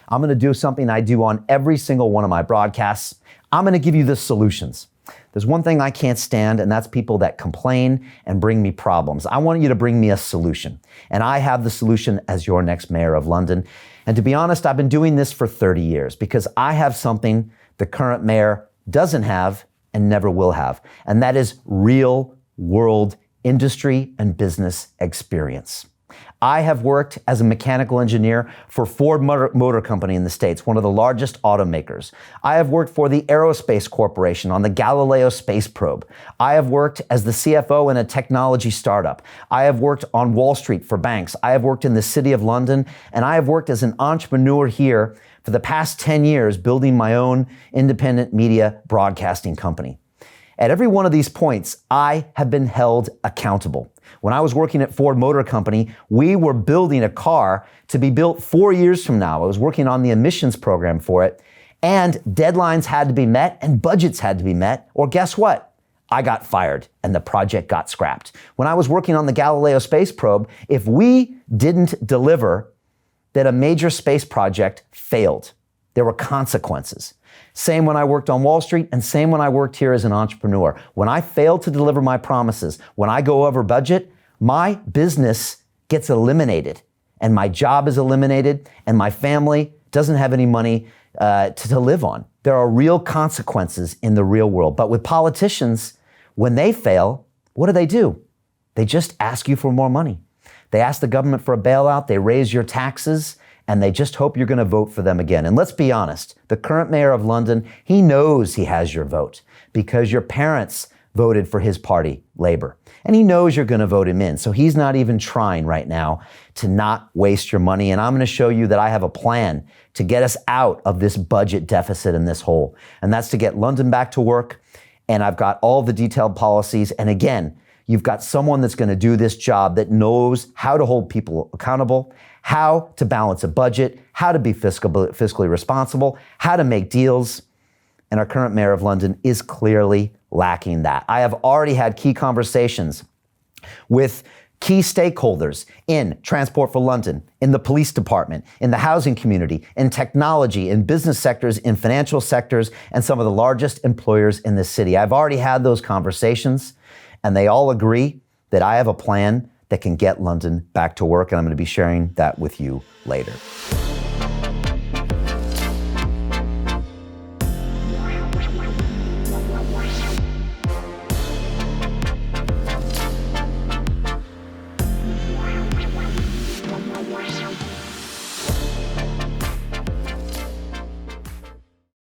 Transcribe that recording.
I'm going to do something I do on every single one of my broadcasts. I'm going to give you the solutions. There's one thing I can't stand, and that's people that complain and bring me problems. I want you to bring me a solution. And I have the solution as your next mayor of London. And to be honest, I've been doing this for 30 years because I have something the current mayor doesn't have and never will have. And that is real world industry and business experience. I have worked as a mechanical engineer for Ford Motor Company in the States, one of the largest automakers. I have worked for the Aerospace Corporation on the Galileo space probe. I have worked as the CFO in a technology startup. I have worked on Wall Street for banks. I have worked in the City of London, and I have worked as an entrepreneur here for the past 10 years, building my own independent media broadcasting company. At every one of these points, I have been held accountable. When I was working at Ford Motor Company, we were building a car to be built 4 years from now. I was working on the emissions program for it, and deadlines had to be met and budgets had to be met, or guess what? I got fired and the project got scrapped. When I was working on the Galileo space probe, if we didn't deliver, then a major space project failed. There were consequences. Same when I worked on Wall Street and same when I worked here as an entrepreneur. When I fail to deliver my promises, when I go over budget, my business gets eliminated and my job is eliminated and my family doesn't have any money to live on. There are real consequences in the real world. But with politicians, when they fail, what do? They just ask you for more money. They ask the government for a bailout, they raise your taxes, and they just hope you're going to vote for them again. And let's be honest, the current mayor of London, he knows he has your vote because your parents voted for his party, Labour. And he knows you're going to vote him in. So he's not even trying right now to not waste your money. And I'm going to show you that I have a plan to get us out of this budget deficit and this hole. And that's to get London back to work. And I've got all the detailed policies. And again, you've got someone that's going to do this job that knows how to hold people accountable, how to balance a budget, how to be fiscally responsible, how to make deals. And our current mayor of London is clearly lacking that. I have already had key conversations with key stakeholders in Transport for London, in the police department, in the housing community, in technology, in business sectors, in financial sectors, and some of the largest employers in the city. I've already had those conversations, and they all agree that I have a plan that can get London back to work, and I'm going to be sharing that with you later.